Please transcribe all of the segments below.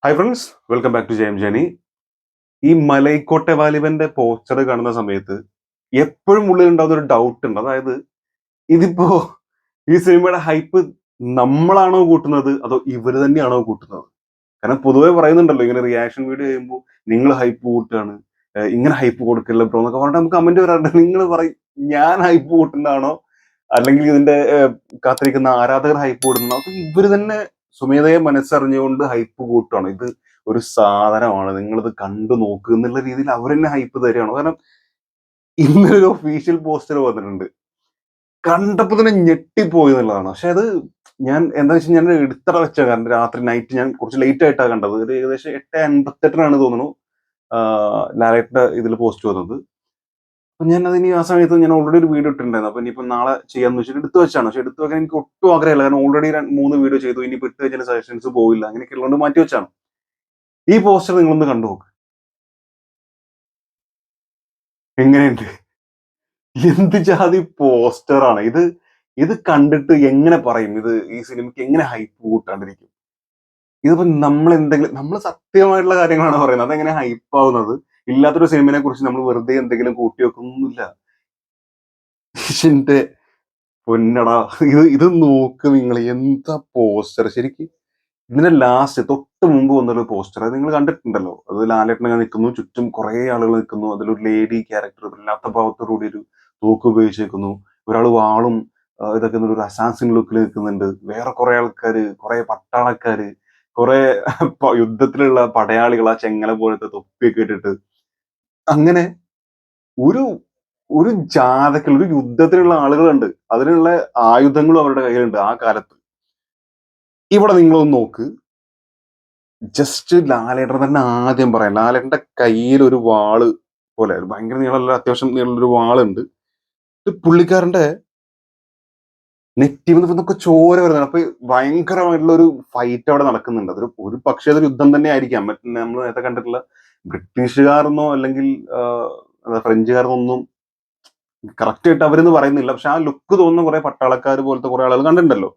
Hi friends, welcome back to ജെയിം journey. ഈ Malaikottai വാലിബന്റെ poster കാണുന്ന സമയത്ത് എപ്പോഴും ഉള്ളിൽ ഉണ്ടാകുന്ന ഒരു ഡൗട്ട് ഉണ്ട്. അതായത് ഇതിപ്പോ ഈ സിനിമയുടെ ഹൈപ്പ് നമ്മളാണോ കൂട്ടുന്നത് അതോ ഇവര് തന്നെയാണോ കൂട്ടുന്നത്? കാരണം പൊതുവെ പറയുന്നുണ്ടല്ലോ, ഇങ്ങനെ റിയാക്ഷൻ വീഡിയോ ചെയ്യുമ്പോൾ നിങ്ങൾ ഹൈപ്പ് കൂട്ടുകയാണ്, ഇങ്ങനെ ഹൈപ്പ് കൊടുക്കില്ല ബ്രോ എന്നൊക്കെ പറഞ്ഞിട്ട് നമുക്ക് കമന്റ് വരാറുണ്ട്. നിങ്ങൾ പറയും, ഞാൻ ഹൈപ്പ് കൂട്ടുന്നതാണോ അല്ലെങ്കിൽ ഇതിന്റെ കാത്തിരിക്കുന്ന ആരാധകർ ഹൈപ്പ് കൂടുന്നതാണോ അതോ ഇവര് തന്നെ സ്വമേധയെ മനസ്സറിഞ്ഞുകൊണ്ട് ഹൈപ്പ് കൂട്ടുകയാണോ? ഇത് ഒരു സാധനമാണ്, നിങ്ങളിത് കണ്ടു നോക്കുക എന്നുള്ള രീതിയിൽ അവർ തന്നെ ഹൈപ്പ് തരികയാണോ? കാരണം ഇന്നലെ ഒരു ഒഫീഷ്യൽ പോസ്റ്റർ വന്നിട്ടുണ്ട്, കണ്ടപ്പോ തന്നെ ഞെട്ടിപ്പോയി എന്നുള്ളതാണ്. പക്ഷെ അത് ഞാൻ എന്താ വെച്ചാൽ ഞാൻ എടുത്തട വെച്ച, കാരണം രാത്രി നൈറ്റ് ഞാൻ കുറച്ച് ലേറ്റ് ആയിട്ടാണ് കണ്ടത്. ഒരു ഏകദേശം 8:58 തോന്നുന്നു ലാലേട്ടന്റെ ഇതിൽ പോസ്റ്റ് വന്നത്. അപ്പൊ ഞാൻ അതിന് ആ സമയത്ത് ഞാൻ ഓൾറെഡി ഒരു വീഡിയോ ഇട്ടിട്ടുണ്ടായിരുന്നു. അപ്പൊ ഇനിയിപ്പോ നാളെ ചെയ്യാന്ന് വെച്ചിട്ട് എടുത്തു വെച്ചാണ്. പക്ഷെ എടുത്തു വെക്കാൻ എനിക്ക് ഒട്ടും ആഗ്രഹമില്ല, കാരണം ഓൾറെഡി 3 വീഡിയോ ചെയ്തു. ഇനിയിപ്പോ ഇട്ട് വെച്ചാൽ സജഷൻസ് പോയില്ല, അങ്ങനെയൊക്കെ ഉള്ളതുകൊണ്ട് മാറ്റി വെച്ചാണ്. ഈ പോസ്റ്റർ നിങ്ങളൊന്ന് കണ്ടു നോക്ക്, എങ്ങനെയുണ്ട്? എന്ത് ജാതി പോസ്റ്ററാണ് ഇത്! ഇത് കണ്ടിട്ട് എങ്ങനെ പറയും ഇത് ഈ സിനിമയ്ക്ക് എങ്ങനെ ഹൈപ്പ് കൂട്ടാണ്ടിരിക്കും? ഇതിപ്പോ നമ്മൾ സത്യമായിട്ടുള്ള കാര്യങ്ങളാണ് പറയുന്നത്, അതെങ്ങനെ ഹൈപ്പ് ആവുന്നത്? ഇല്ലാത്തൊരു സിനിമയെ കുറിച്ച് നമ്മൾ വെറുതെ എന്തെങ്കിലും കൂട്ടി വെക്കുന്നൊന്നുമില്ല. എന്റെ പൊന്നടാ, ഇത് നോക്ക് നിങ്ങൾ, എന്താ പോസ്റ്റർ ശരിക്ക്! ഇതിന്റെ ലാസ്റ്റ് തൊട്ട് മുമ്പ് വന്നൊരു പോസ്റ്റർ അത് നിങ്ങൾ കണ്ടിട്ടുണ്ടല്ലോ. അത് ലാലേട്ടൻ നിൽക്കുന്നു, ചുറ്റും കുറെ ആളുകൾ നിൽക്കുന്നു, അതിലൊരു ലേഡി ക്യാരക്ടർ ഇല്ലാത്ത ഭാവത്തോടുകൂടി ഒരു തോക്ക് ഉപയോഗിച്ച് നിൽക്കുന്നു. ഒരാൾ വാളും ഇതൊക്കെ ഒരു അസാസിൻ ലുക്കിൽ നിൽക്കുന്നുണ്ട്. വേറെ കുറെ ആൾക്കാര്, കുറെ പട്ടാളക്കാര്, കുറെ യുദ്ധത്തിലുള്ള പടയാളികൾ ആ ചെങ്ങല പോലത്തെ തൊപ്പിയൊക്കെ ഇട്ടിട്ട്, അങ്ങനെ ഒരു ഒരു ജാഥയ്ക്കുള്ള ഒരു യുദ്ധത്തിനുള്ള ആളുകളുണ്ട്, അതിനുള്ള ആയുധങ്ങളും അവരുടെ കയ്യിലുണ്ട് ആ കാലത്ത്. ഇവിടെ നിങ്ങളൊന്ന് നോക്ക്, ജസ്റ്റ് ലാലേട്ടൻ തന്നെ ആദ്യം പറയാം. ലാലേട്ടന്റെ കയ്യിൽ ഒരു വാള് പോലെ, ഭയങ്കര നീളമുള്ള, അത്യാവശ്യം നീളമുള്ള ഒരു വാളുണ്ട്. ഇത് പുള്ളിക്കാരന്റെ നെറ്റിയിൽ നിന്നൊക്കെ ചോര വരുന്നതാണ്. അപ്പൊ ഭയങ്കരമായിട്ടുള്ള ഒരു ഫൈറ്റ് അവിടെ നടക്കുന്നുണ്ട്. അതൊരു ഒരു പക്ഷേ അതൊരു യുദ്ധം തന്നെ ആയിരിക്കാം. മറ്റേ നമ്മൾ നേരത്തെ കണ്ടിട്ടുള്ള ബ്രിട്ടീഷുകാരെന്നോ അല്ലെങ്കിൽ ഫ്രഞ്ചുകാരെന്നൊന്നും കറക്റ്റ് ആയിട്ട് അവരെന്ന് പറയുന്നില്ല. പക്ഷെ ആ ലുക്ക് തോന്നുന്ന കുറെ പട്ടാളക്കാർ പോലത്തെ കുറെ ആളുകൾ കണ്ടിട്ടുണ്ടല്ലോ.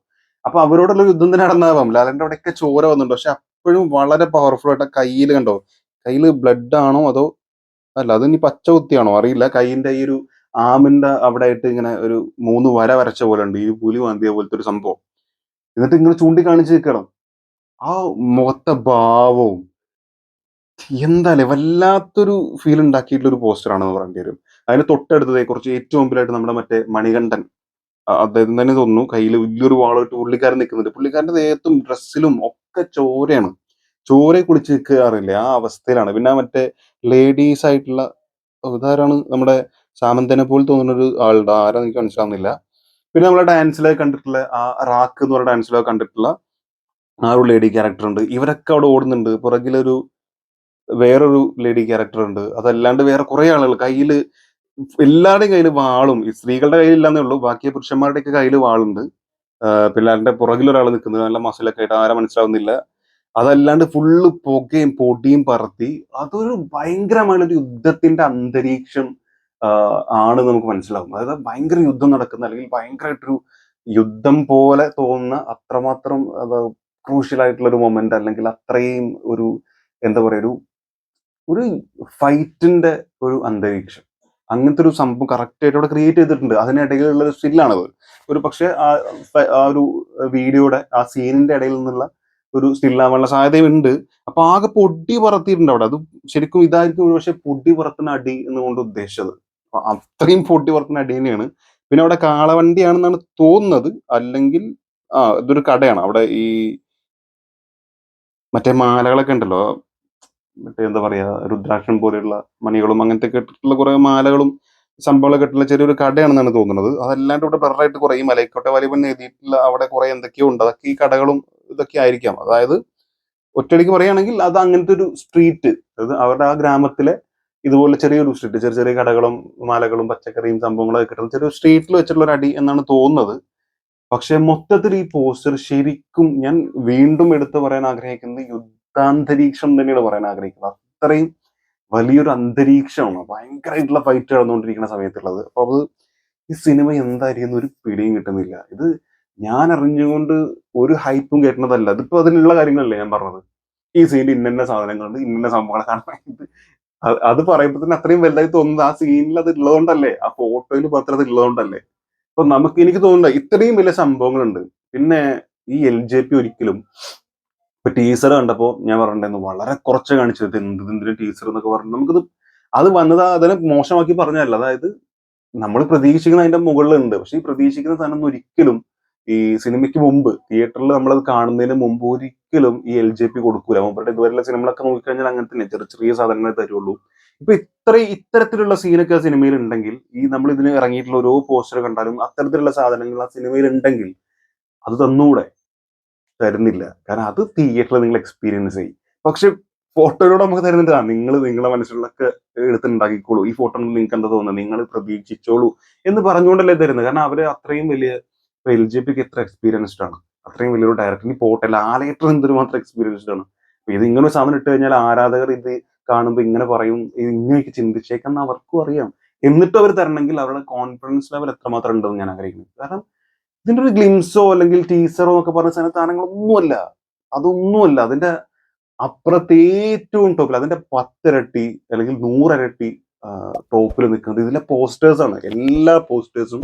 അപ്പൊ അവരോടുള്ള യുദ്ധം തന്നെ നടന്നാവാം. ലാലേട്ടന്റെ അവിടെയൊക്കെ ചോര വന്നിട്ടുണ്ട്. പക്ഷെ അപ്പോഴും വളരെ പവർഫുൾ ആയിട്ട് കയ്യിൽ കണ്ടോ, കയ്യിൽ ബ്ലഡ് ആണോ അതോ അല്ല അത് ഇനി പച്ച കുത്തിയാണോ അറിയില്ല. കൈയിന്റെ ഈ ഒരു ആമിന്റെ അവിടെ ആയിട്ട് ഇങ്ങനെ ഒരു 3 വര വരച്ച പോലെ ഉണ്ട്, ഈ പുലി മാന്തിയ പോലത്തെ ഒരു സംഭവം. എന്നിട്ട് ഇങ്ങനെ ചൂണ്ടിക്കാണിച്ച് നിൽക്കണം. ആ മുഖത്തെ ഭാവവും എന്താല്ലേ വല്ലാത്തൊരു ഫീൽ ഉണ്ടാക്കിയിട്ടുള്ള ഒരു പോസ്റ്റർ ആണെന്ന് പറയേണ്ടി വരും. അതിന് തൊട്ടടുത്തതേ കുറച്ച് ഏറ്റവും മുമ്പിലായിട്ട് നമ്മുടെ മറ്റേ മണികണ്ഠൻ, അദ്ദേഹം തന്നെ തോന്നുന്നു, കയ്യിൽ വലിയൊരു വാളായിട്ട് പുള്ളിക്കാരൻ നിൽക്കുന്നുണ്ട്. പുള്ളിക്കാരന്റെ ദേഹത്തും ഡ്രസ്സിലും ഒക്കെ ചോരയാണ്. ചോര കുളിച്ച് നിൽക്കാറില്ലേ ആ അവസ്ഥയിലാണ്. പിന്നെ ആ മറ്റേ ലേഡീസ് ആയിട്ടുള്ള ഇതാരാണ്, നമ്മുടെ സാമന്തനെ പോലെ തോന്നുന്ന ഒരു ആളുടെ, ആരാ എനിക്ക് മനസ്സിലാവുന്നില്ല. പിന്നെ നമ്മളെ ഡാൻസിലൊക്കെ കണ്ടിട്ടുള്ള ആ റാക്ക് എന്ന് പറയുന്ന ഡാൻസിലൊക്കെ കണ്ടിട്ടുള്ള ആ ഒരു ലേഡി ക്യാരക്ടർ ഉണ്ട്. ഇവരൊക്കെ അവിടെ ഓടുന്നുണ്ട്. പുറകിലൊരു വേറൊരു ലേഡി ക്യാരക്ടർ ഉണ്ട്. അതല്ലാണ്ട് വേറെ കുറെ ആളുകൾ കയ്യില്, എല്ലാവരുടെയും കയ്യിൽ വാളും. ഈ സ്ത്രീകളുടെ കയ്യിൽ ഇല്ലാന്നേ ഉള്ളൂ, ബാക്കി പുരുഷന്മാരുടെയൊക്കെ കയ്യിൽ വാളുണ്ട്. പിന്നെ അതിന്റെ പുറകിൽ ഒരാൾ നിൽക്കുന്നത് നല്ല മസിലൊക്കെ ആയിട്ട്, ആരാ മനസ്സിലാവുന്നില്ല. അതല്ലാണ്ട് ഫുള്ള് പുകയും പൊടിയും പറത്തി, അതൊരു ഭയങ്കരമായൊരു യുദ്ധത്തിന്റെ അന്തരീക്ഷം ആണ് നമുക്ക് മനസ്സിലാവും. അതായത് ഭയങ്കര യുദ്ധം നടക്കുന്ന, അല്ലെങ്കിൽ ഭയങ്കരമായിട്ടൊരു യുദ്ധം പോലെ തോന്നുന്ന അത്രമാത്രം ക്രൂഷ്യൽ ആയിട്ടുള്ള ഒരു മൊമെന്റ്, അല്ലെങ്കിൽ അത്രയും ഒരു എന്താ പറയാ, ഒരു ഒരു ഫൈറ്റിന്റെ ഒരു അന്തരീക്ഷം, അങ്ങനത്തെ ഒരു സംഭവം കറക്റ്റ് ആയിട്ട് അവിടെ ക്രിയേറ്റ് ചെയ്തിട്ടുണ്ട്. അതിനിടയിലുള്ള ഒരു സ്റ്റില്ലാണത്. ഒരു പക്ഷെ ആ ഒരു വീഡിയോയുടെ ആ സീനിന്റെ ഇടയിൽ നിന്നുള്ള ഒരു സ്റ്റില്ലാവാനുള്ള സാധ്യതയുണ്ട്. അപ്പൊ ആകെ പൊടി പറത്തിയിട്ടുണ്ട് അവിടെ. അത് ശരിക്കും ഇതായിരിക്കും ഒരു പക്ഷെ പൊടി പറത്തുന്ന അടി എന്നുകൊണ്ട് ഉദ്ദേശിച്ചത്. അപ്പൊ അത്രയും പൊടി പറത്തുന്ന അടി തന്നെയാണ്. പിന്നെ അവിടെ കാളവണ്ടിയാണെന്നാണ് തോന്നുന്നത്. അല്ലെങ്കിൽ ഇതൊരു കടയാണ് അവിടെ. ഈ മറ്റേ മാലകളൊക്കെ ഉണ്ടല്ലോ, മറ്റേ എന്താ പറയാ, രുദ്രാക്ഷം പോലെയുള്ള മണികളും അങ്ങനത്തെ ഒക്കെ ഇട്ടിട്ടുള്ള കുറെ മാലകളും സംഭവങ്ങളൊക്കെ ഇട്ടുള്ള ചെറിയൊരു കടയാണെന്നാണ് തോന്നുന്നത്. അതല്ലാണ്ട് ഇവിടെ ബെററായിട്ട് കുറെ ഈ മലൈക്കോട്ടെ വാലിബൻ എഴുതിയിട്ടുള്ള അവിടെ കുറെ എന്തൊക്കെയോ ഉണ്ട്. അതൊക്കെ ഈ കടകളും ഇതൊക്കെ ആയിരിക്കാം. അതായത് ഒറ്റയടിക്ക് പറയുകയാണെങ്കിൽ അത് അങ്ങനത്തെ ഒരു സ്ട്രീറ്റ്, അത് അവരുടെ ആ ഗ്രാമത്തിലെ ഇതുപോലെ ചെറിയൊരു സ്ട്രീറ്റ്, ചെറിയ ചെറിയ കടകളും മാലകളും പച്ചക്കറിയും സംഭവങ്ങളും ഒക്കെ കിട്ടുന്ന ചെറിയൊരു സ്ട്രീറ്റിൽ വെച്ചിട്ടുള്ള ഒരു അടി എന്നാണ് തോന്നുന്നത്. പക്ഷെ മൊത്തത്തിൽ ഈ പോസ്റ്റർ ശരിക്കും ഞാൻ വീണ്ടും എടുത്തു പറയാൻ ആഗ്രഹിക്കുന്നത് യുദ്ധാന്തരീക്ഷം തന്നെയാണ് പറയാൻ ആഗ്രഹിക്കുന്നത്. അത്രയും വലിയൊരു അന്തരീക്ഷമാണ്, ഭയങ്കരമായിട്ടുള്ള ഫൈറ്റ് നടന്നുകൊണ്ടിരിക്കുന്ന സമയത്തുള്ളത്. അപ്പൊ അത് ഈ സിനിമ എന്തായിരിക്കും ഒരു പിടിയും കിട്ടുന്നില്ല. ഇത് ഞാൻ അറിഞ്ഞുകൊണ്ട് ഒരു ഹൈപ്പും കേട്ടുന്നതല്ല. ഇതിപ്പോ അതിനുള്ള കാര്യങ്ങളല്ലേ ഞാൻ പറഞ്ഞത്. ഈ സീനിൽ ഇന്ന സാധനങ്ങളുണ്ട്, ഇന്ന സംഭവങ്ങൾ കാണാൻ. അത് പറയുമ്പോൾ തന്നെ അത്രയും വലുതായി തോന്നുന്നത് ആ സീനിൽ അത് ഉള്ളതുകൊണ്ടല്ലേ, ആ ഫോട്ടോയിൽ മാത്രം അത് ഉള്ളതുകൊണ്ടല്ലേ. അപ്പൊ എനിക്ക് തോന്നുന്നത് ഇത്രയും വലിയ സംഭവങ്ങളുണ്ട്. പിന്നെ ഈ LJP ഒരിക്കലും ഇപ്പൊ ടീസർ കണ്ടപ്പോ ഞാൻ പറഞ്ഞിട്ടുണ്ടായിരുന്നു വളരെ കുറച്ച് കാണിച്ചത്, എന്തിനും ടീസർ എന്നൊക്കെ പറഞ്ഞു. അത് വന്നത് അതിനെ മോശമാക്കി പറഞ്ഞതല്ല. അതായത് നമ്മൾ പ്രതീക്ഷിക്കുന്ന അതിന്റെ മുകളിലുണ്ട്. പക്ഷെ ഈ പ്രതീക്ഷിക്കുന്ന സാധനം ഒരിക്കലും ഈ സിനിമയ്ക്ക് മുമ്പ് തിയേറ്ററിൽ നമ്മളത് കാണുന്നതിന് മുമ്പ് ഒരിക്കലും ഈ LJP കൊടുക്കൂല. മൂപ്പരുടെ ഇതുവരെയുള്ള സിനിമകളൊക്കെ നോക്കിക്കഴിഞ്ഞാൽ അങ്ങനെ തന്നെ ചെറിയ ചെറിയ സാധനങ്ങളെ തരുള്ളൂ. ഇപ്പൊ ഇത്തരത്തിലുള്ള സീനൊക്കെ ആ സിനിമയിൽ ഉണ്ടെങ്കിൽ, ഈ നമ്മൾ ഇതിന് ഇറങ്ങിയിട്ടുള്ള ഓരോ പോസ്റ്റർ കണ്ടാലും അത്തരത്തിലുള്ള സാധനങ്ങൾ ആ സിനിമയിൽ ഉണ്ടെങ്കിൽ അത് തന്നൂടെ? തരുന്നില്ല. കാരണം അത് തിയേറ്ററിൽ നിങ്ങൾ എക്സ്പീരിയൻസ് ചെയ്യും. പക്ഷെ ഫോട്ടോയിലൂടെ നമുക്ക് തരുന്നുണ്ട്. നിങ്ങൾ നിങ്ങളുടെ മനസ്സിലൊക്കെ എടുത്തുണ്ടാക്കിക്കോളൂ. ഈ ഫോട്ടോ നിങ്ങൾക്ക് എന്താ തോന്നുന്നത്, നിങ്ങൾ പ്രതീക്ഷിച്ചോളൂ എന്ന് പറഞ്ഞുകൊണ്ടല്ലേ തരുന്നത്. കാരണം അവര് അത്രയും വലിയ, LJPക്ക് എത്ര എക്സ്പീരിയൻസ്ഡ് ആണ്. അത്രയും വലിയൊരു ഡയറക്ടർ. ഇനി പോട്ടെ, ലാലേട്ടൻ എന്തുമാത്രം എക്സ്പീരിയൻസ്ഡ് ആണ്. ഇത് ഇങ്ങനെ ഒരു സാധനം ഇട്ട് കഴിഞ്ഞാൽ ആരാധകർ ഇത് കാണുമ്പോൾ ഇങ്ങനെ പറയും, ഇത് ഇങ്ങനെയൊക്കെ ചിന്തിച്ചേക്കെന്ന് അവർക്കും അറിയാം. എന്നിട്ട് അവർ തരണമെങ്കിൽ അവരുടെ കോൺഫിഡൻസ് ലെവൽ എത്രമാത്രം ഉണ്ടെന്ന് ഞാൻ ആഗ്രഹിക്കുന്നു. കാരണം ഇതിന്റെ ഒരു ഗ്ലിംസോ അല്ലെങ്കിൽ ടീസറോ ഒക്കെ പറഞ്ഞ സാധനങ്ങളൊന്നുമല്ല. അതൊന്നുമല്ല. അതിന്റെ അപ്പുറത്ത് ഏറ്റവും ടോപ്പിൽ, അതിന്റെ 10 ഇരട്ടി അല്ലെങ്കിൽ 100 ഇരട്ടി ടോപ്പിൽ നിൽക്കുന്നത് ഇതിലെ പോസ്റ്റേഴ്സ് ആണ്. എല്ലാ പോസ്റ്റേഴ്സും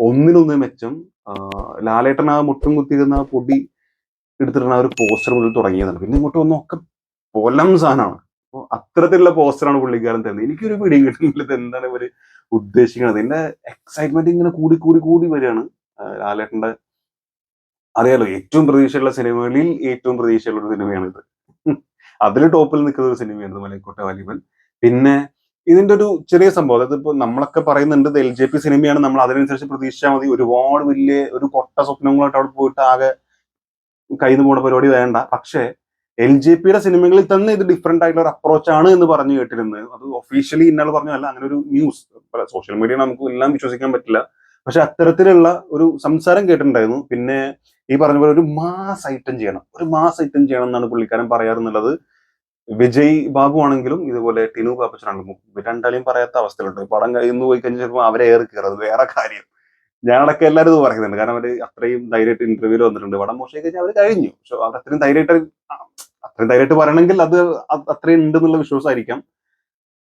ഒന്നിനൊന്ന് മെച്ചം. ലാലേട്ടൻ ആ മുട്ടും കുത്തിയിരുന്ന ആ പൊടി എടുത്തിട്ടുള്ള ആ ഒരു പോസ്റ്റർ മുതൽ തുടങ്ങിയതാണ്. പിന്നെ ഇങ്ങോട്ട് വന്ന ഒക്കെ പൊലം സാധനമാണ്. അപ്പൊ അത്തരത്തിലുള്ള പോസ്റ്ററാണ് പുള്ളിക്കാരൻ തരുന്നത്. എനിക്കൊരു പിടിയും കിട്ടുന്നില്ല ഇത് എന്താണ് ഇവര് ഉദ്ദേശിക്കുന്നത്. ഇതിന്റെ എക്സൈറ്റ്മെന്റ് ഇങ്ങനെ കൂടി കൂടി കൂടി വരികയാണ്. ലാലേട്ടന്റെ അറിയാലോ, ഏറ്റവും പ്രതീക്ഷയുള്ള സിനിമകളിൽ ഏറ്റവും പ്രതീക്ഷയുള്ള ഒരു സിനിമയാണിത്. അതിൽ ടോപ്പിൽ നിൽക്കുന്ന ഒരു സിനിമയാണ് മലൈക്കോട്ടെ വാലിബൻ. പിന്നെ ഇതിന്റെ ഒരു ചെറിയ സംഭവം, അതായത് ഇപ്പൊ നമ്മളൊക്കെ പറയുന്നുണ്ട് ഇത് LJP സിനിമയാണ്, നമ്മൾ അതിനനുസരിച്ച് പ്രതീക്ഷിച്ചാൽ മതി, ഒരുപാട് വലിയ ഒരു കൊട്ട സ്വപ്നങ്ങളായിട്ട് അവിടെ പോയിട്ട് ആകെ കയ്യിൽ നിന്ന് പോണ പരിപാടി വേണ്ട. പക്ഷേ LJPയുടെ സിനിമകളിൽ തന്നെ ഇത് ഡിഫറെന്റ് ആയിട്ടുള്ള ഒരു അപ്രോച്ച് ആണ് എന്ന് പറഞ്ഞു കേട്ടിരുന്നത്. അത് ഒഫീഷ്യലി ഇന്നാൾ പറഞ്ഞല്ല, അങ്ങനെ ഒരു ന്യൂസ്. സോഷ്യൽ മീഡിയ നമുക്ക് എല്ലാം വിശ്വസിക്കാൻ പറ്റില്ല. പക്ഷെ അത്തരത്തിലുള്ള ഒരു സംസാരം കേട്ടിട്ടുണ്ടായിരുന്നു. പിന്നെ ഈ പറഞ്ഞ പോലെ ഒരു മാസ് ഐറ്റം ചെയ്യണം, ഒരു മാസ് ഐറ്റം ചെയ്യണം എന്നാണ് പുള്ളിക്കാരൻ പറയാറുന്നുള്ളത്. വിജയ് ബാബു ആണെങ്കിലും ഇതുപോലെ ടിനു പാപ്പച്ചനാണെങ്കിലും രണ്ടാളെയും പറയാത്ത അവസ്ഥയിലുണ്ട്. പടം കഴിയുന്നു പോയി കഴിഞ്ഞാൽ ചിലപ്പോൾ അവരെ ഏറി കയറുന്നത് വേറെ കാര്യം. ഞാനടക്കം എല്ലാവരും ഇത് പറയുന്നുണ്ട്. കാരണം അവര് അത്രയും ധൈര്യമായിട്ട് ഇന്റർവ്യൂല് വന്നിട്ടുണ്ട്. പടം മോശമായി കഴിഞ്ഞാൽ അവർ കഴിഞ്ഞു. പക്ഷെ അവർ അത്രയും ധൈര്യമായിട്ട് പറയണമെങ്കിൽ അത് അത്രയും ഉണ്ട് എന്നുള്ള വിശ്വാസമായിരിക്കാം.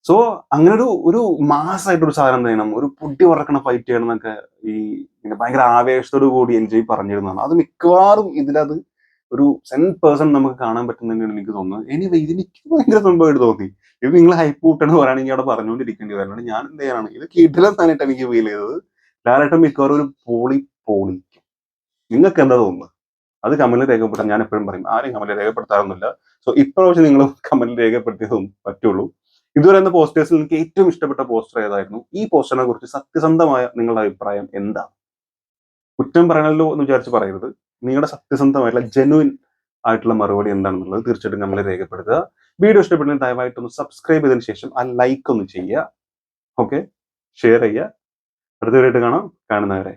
സോ അങ്ങനെ ഒരു മാസമായിട്ടൊരു സാധനം ചെയ്യണം, ഒരു പൊട്ടി പറക്കണ ഫൈറ്റ് ചെയ്യണം എന്നൊക്കെ ഈ ഭയങ്കര ആവേശത്തോടു കൂടി എൻജോയ് പറഞ്ഞിരുന്നതാണ്. അത് മിക്കവാറും ഇതിലത് ഒരു 10% നമുക്ക് കാണാൻ പറ്റുന്നതന്നെയാണ് എനിക്ക് തോന്നുന്നത്. എനിവേ ഇതെനിക്ക് ഭയങ്കര സംഭവമായിട്ട് തോന്നി. ഇത് നിങ്ങൾ ഹൈപ്പ് കൂട്ടണമെന്ന് പറയുകയാണെങ്കിൽ അവിടെ പറഞ്ഞുകൊണ്ടിരിക്കേണ്ടി വരണം. ഞാൻ എന്ത് ചെയ്യാനാണ്, ഇത് കിടിലൻ സാധനമായിട്ട് എനിക്ക് ഫീൽ ചെയ്തത്. ലാലേട്ടൻ മിക്കവാറും ഒരു പൊളിക്കും. നിങ്ങൾക്ക് എന്താ തോന്നുന്നത്? അത് കമന്റിൽ രേഖപ്പെടുത്താൻ ഞാൻ എപ്പോഴും പറയും, ആരും കമന്റിൽ രേഖപ്പെടുത്താറൊന്നുമില്ല. സോ ഇപ്രാവശ്യം നിങ്ങൾ കമന്റിൽ രേഖപ്പെടുത്തിയതും പറ്റുള്ളൂ. ഇതുവരെ എന്ന പോസ്റ്റേഴ്സിൽ എനിക്ക് ഏറ്റവും ഇഷ്ടപ്പെട്ട പോസ്റ്റർ ഏതായിരുന്നു? ഈ പോസ്റ്ററിനെ കുറിച്ച് സത്യസന്ധമായ നിങ്ങളുടെ അഭിപ്രായം എന്താണ്? കുറ്റം പറയണല്ലോ എന്ന് വിചാരിച്ച് പറയരുത്. നിങ്ങളുടെ സത്യസന്ധമായിട്ടുള്ള ജെനുവിൻ ആയിട്ടുള്ള മറുപടി എന്താണെന്നുള്ളത് തീർച്ചയായിട്ടും നമ്മൾ രേഖപ്പെടുത്തുക. വീഡിയോ ഇഷ്ടപ്പെടുന്ന ദയവായിട്ടൊന്ന് സബ്സ്ക്രൈബ് ചെയ്തതിനു ശേഷം ആ ലൈക്ക് ഒന്ന് ചെയ്യുക. ഓക്കെ, ഷെയർ ചെയ്യുക. അടുത്ത വീഡിയോ കാണാം. കാണുന്നവരെ